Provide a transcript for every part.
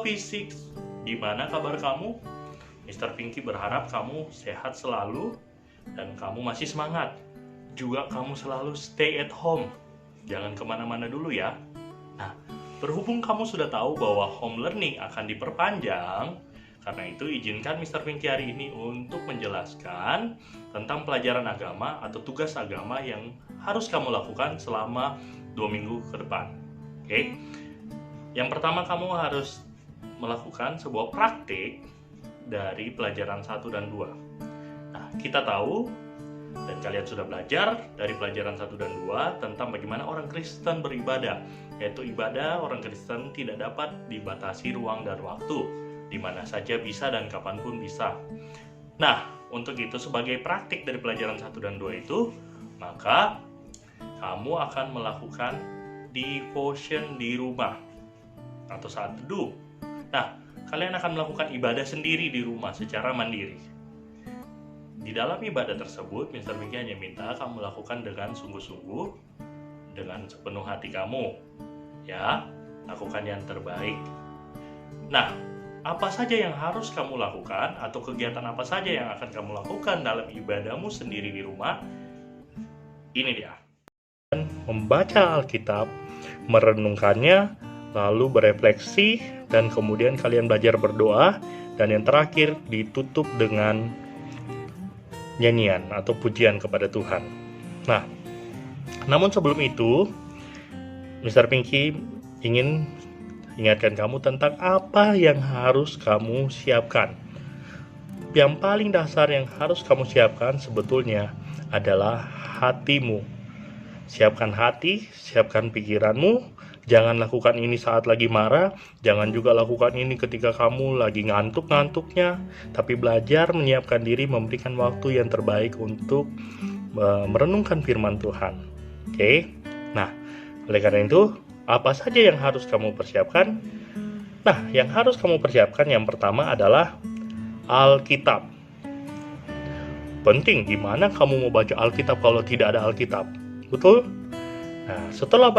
P6, gimana kabar kamu? Mr. Pinky berharap kamu sehat selalu dan kamu masih semangat. Juga kamu selalu stay at home. Jangan kemana-mana dulu ya. Nah, berhubung kamu sudah tahu bahwa home learning akan diperpanjang, karena itu izinkan Mr. Pinky hari ini untuk menjelaskan tentang pelajaran agama atau tugas agama yang harus kamu lakukan selama 2 minggu ke depan. Oke? Yang pertama, kamu harus melakukan sebuah praktik dari pelajaran 1 dan 2. Nah, kita tahu dan kalian sudah belajar dari pelajaran 1 dan 2 tentang bagaimana orang Kristen beribadah, yaitu ibadah orang Kristen tidak dapat dibatasi ruang dan waktu, di mana saja bisa dan kapanpun bisa. Nah, untuk itu sebagai praktik dari pelajaran 1 dan 2 itu, maka kamu akan melakukan devotion di rumah atau saat teduh. Nah, kalian akan melakukan ibadah sendiri di rumah secara mandiri. Di dalam ibadah tersebut, Mr. Pinky hanya minta kamu lakukan dengan sungguh-sungguh, dengan sepenuh hati kamu. Ya, lakukan yang terbaik. Nah, apa saja yang harus kamu lakukan atau kegiatan apa saja yang akan kamu lakukan dalam ibadahmu sendiri di rumah? Ini dia. Membaca Alkitab, merenungkannya, lalu berefleksi, dan kemudian kalian belajar berdoa, dan yang terakhir ditutup dengan nyanyian atau pujian kepada Tuhan. Nah, namun sebelum itu, Mr. Pinky ingin ingatkan kamu tentang apa yang harus kamu siapkan. Yang paling dasar yang harus kamu siapkan sebetulnya adalah hatimu. Siapkan hati, siapkan pikiranmu. Jangan lakukan ini saat lagi marah, jangan juga lakukan ini ketika kamu lagi ngantuk-ngantuknya, tapi belajar menyiapkan diri, memberikan waktu yang terbaik untuk merenungkan firman Tuhan. Oke? Nah, oleh karena itu, apa saja yang harus kamu persiapkan? Nah, yang harus kamu persiapkan yang pertama adalah Alkitab. Penting, gimana kamu mau baca Alkitab kalau tidak ada Alkitab? Betul? Nah, setelah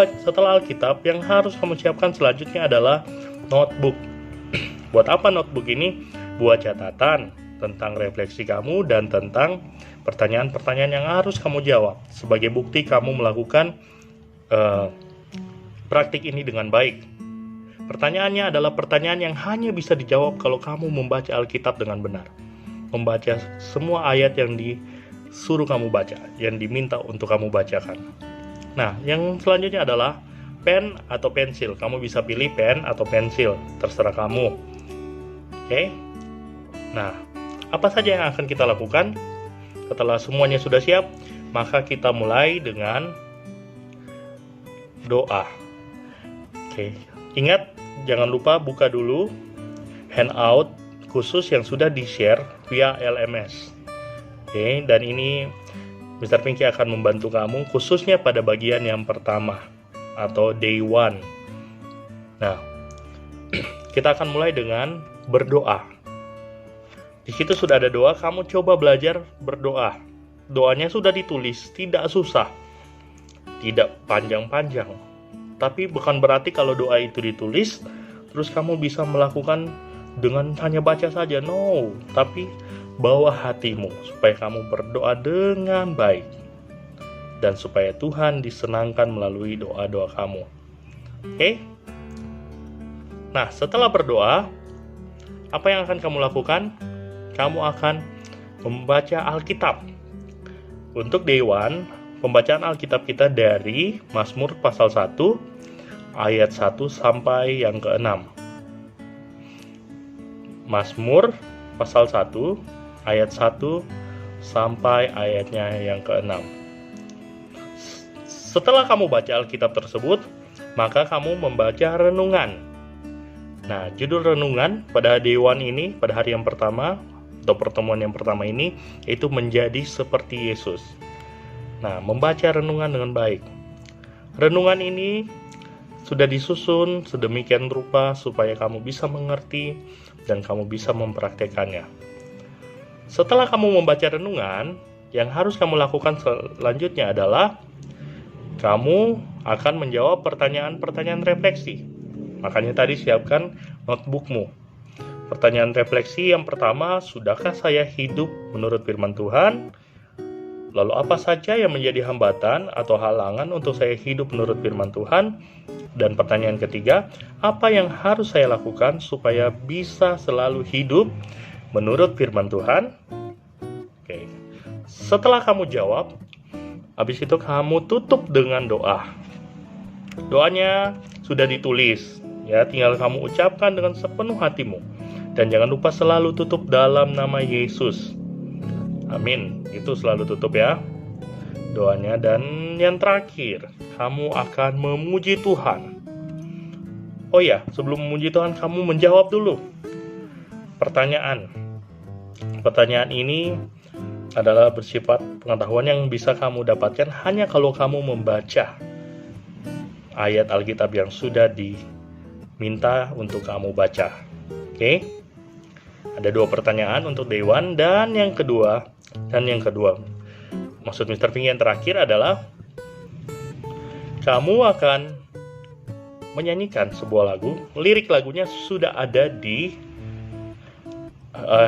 Alkitab, yang harus kamu siapkan selanjutnya adalah notebook. Buat apa notebook ini? Buat catatan tentang refleksi kamu dan tentang pertanyaan-pertanyaan yang harus kamu jawab. Sebagai bukti kamu melakukan praktik ini dengan baik. Pertanyaannya adalah pertanyaan yang hanya bisa dijawab kalau kamu membaca Alkitab dengan benar. Membaca semua ayat yang disuruh kamu baca, yang diminta untuk kamu bacakan. Nah, yang selanjutnya adalah pen atau pensil. Kamu bisa pilih pen atau pensil, terserah kamu. Oke? Nah, apa saja yang akan kita lakukan? Setelah semuanya sudah siap, maka kita mulai dengan doa. Oke, ingat, jangan lupa buka dulu handout khusus yang sudah di-share via LMS. Oke, dan ini Mr. Pinky akan membantu kamu khususnya pada bagian yang pertama atau day 1. Nah, kita akan mulai dengan berdoa. Di situ sudah ada doa, kamu coba belajar berdoa. Doanya sudah ditulis, tidak susah, tidak panjang-panjang. Tapi bukan berarti kalau doa itu ditulis, terus kamu bisa melakukan dengan hanya baca saja. No, tapi bawa hatimu supaya kamu berdoa dengan baik dan supaya Tuhan disenangkan melalui doa-doa kamu. Oke? Nah, setelah berdoa, apa yang akan kamu lakukan? Kamu akan membaca Alkitab. Untuk day 1, pembacaan Alkitab kita dari Mazmur pasal 1 ayat 1 sampai yang ke-6. Mazmur pasal 1 ayat 1 sampai ayatnya yang ke-6. Setelah kamu baca Alkitab tersebut, maka kamu membaca renungan. Nah, judul renungan pada day 1 ini, pada hari yang pertama atau pertemuan yang pertama ini, itu menjadi seperti Yesus. Nah, membaca renungan dengan baik. Renungan ini sudah disusun sedemikian rupa supaya kamu bisa mengerti dan kamu bisa mempraktekannya. Setelah kamu membaca renungan, yang harus kamu lakukan selanjutnya adalah kamu akan menjawab pertanyaan-pertanyaan refleksi. Makanya tadi siapkan notebookmu. Pertanyaan refleksi yang pertama, sudahkah saya hidup menurut firman Tuhan? Lalu apa saja yang menjadi hambatan atau halangan untuk saya hidup menurut firman Tuhan? Dan pertanyaan ketiga, apa yang harus saya lakukan supaya bisa selalu hidup menurut firman Tuhan? Oke. Setelah kamu jawab, habis itu kamu tutup dengan doa. Doanya sudah ditulis, ya, tinggal kamu ucapkan dengan sepenuh hatimu. Dan jangan lupa selalu tutup dalam nama Yesus. Amin. Itu selalu tutup ya doanya. Dan yang terakhir, kamu akan memuji Tuhan. Oh ya, sebelum memuji Tuhan, kamu menjawab dulu pertanyaan. Pertanyaan ini adalah bersifat pengetahuan yang bisa kamu dapatkan hanya kalau kamu membaca ayat Alkitab yang sudah diminta untuk kamu baca. Oke? Ada 2 pertanyaan untuk Dewan dan yang kedua. Maksud Mr. Pinky yang terakhir adalah kamu akan menyanyikan sebuah lagu. Lirik lagunya sudah ada di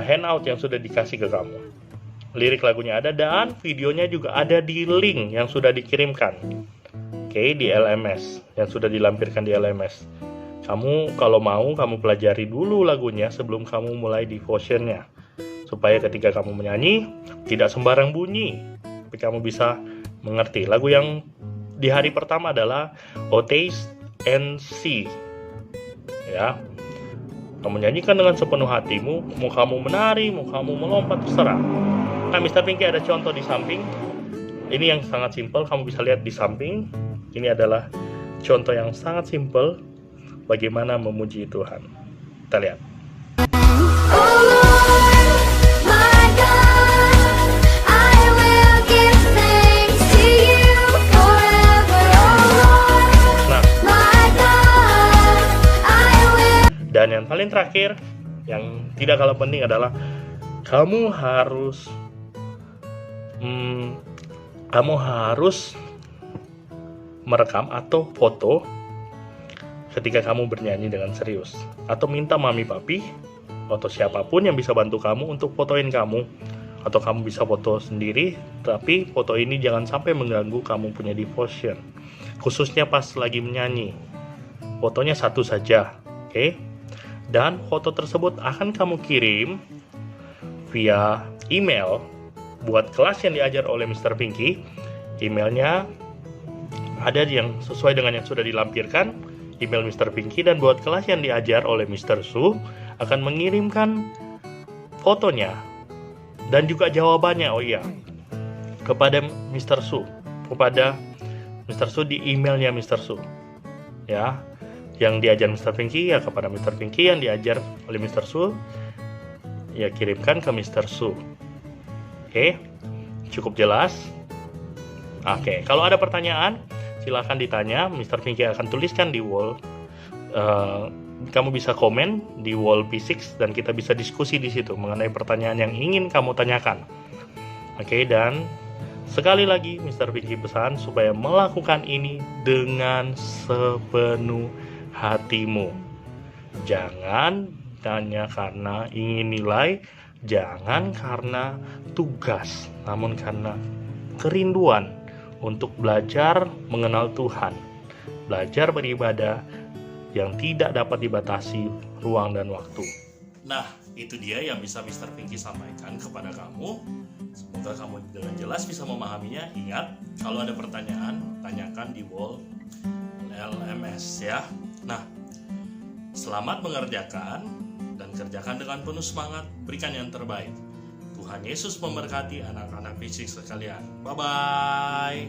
handout yang sudah dikasih ke kamu. Lirik lagunya ada dan videonya juga ada di link yang sudah dikirimkan. Oke, di LMS yang sudah dilampirkan di LMS. Kamu kalau mau, kamu pelajari dulu lagunya sebelum kamu mulai devotionnya. Supaya ketika kamu menyanyi, tidak sembarang bunyi, tapi kamu bisa mengerti. Lagu yang di hari pertama adalah "Oh Taste and See". Ya, kamu nyanyikan dengan sepenuh hatimu, mau kamu menari, mau kamu melompat, terserah. Nah, Mr. Pinky ada contoh di samping. Ini yang sangat simpel, kamu bisa lihat di samping. Ini adalah contoh yang sangat simpel bagaimana memuji Tuhan. Kita lihat. Dan yang paling terakhir, yang tidak kalah penting adalah kamu harus merekam atau foto ketika kamu bernyanyi dengan serius, atau minta mami papi atau siapapun yang bisa bantu kamu untuk fotoin kamu, atau kamu bisa foto sendiri, tapi foto ini jangan sampai mengganggu kamu punya devotion, khususnya pas lagi menyanyi. Fotonya satu saja, oke? Dan foto tersebut akan kamu kirim via email buat kelas yang diajar oleh Mr. Pinky. Emailnya ada yang sesuai dengan yang sudah dilampirkan, email Mr. Pinky, dan buat kelas yang diajar oleh Mr. Su akan mengirimkan fotonya dan juga jawabannya, kepada Mr. Su, di emailnya Mr. Su. Ya, yang diajar Mr. Pinky ya kepada Mr. Pinky, yang diajar oleh Mr. Su ya kirimkan ke Mr. Su. Oke, cukup jelas? Oke, kalau ada pertanyaan silakan ditanya, Mr. Pinky akan tuliskan di wall. Kamu bisa komen di wall P6 dan kita bisa diskusi di situ mengenai pertanyaan yang ingin kamu tanyakan. Oke, dan sekali lagi Mr. Pinky pesan supaya melakukan ini dengan sepenuh hatimu. Jangan tanya karena ingin nilai, jangan karena tugas, namun karena kerinduan untuk belajar mengenal Tuhan, belajar beribadah yang tidak dapat dibatasi ruang dan waktu. Nah, itu dia yang bisa Mr. Pinky sampaikan kepada kamu. Semoga kamu dengan jelas bisa memahaminya. Ingat, kalau ada pertanyaan, tanyakan di wall LMS ya. Nah, selamat mengerjakan dan kerjakan dengan penuh semangat, berikan yang terbaik. Tuhan Yesus memberkati anak-anak fisik sekalian. Bye-bye.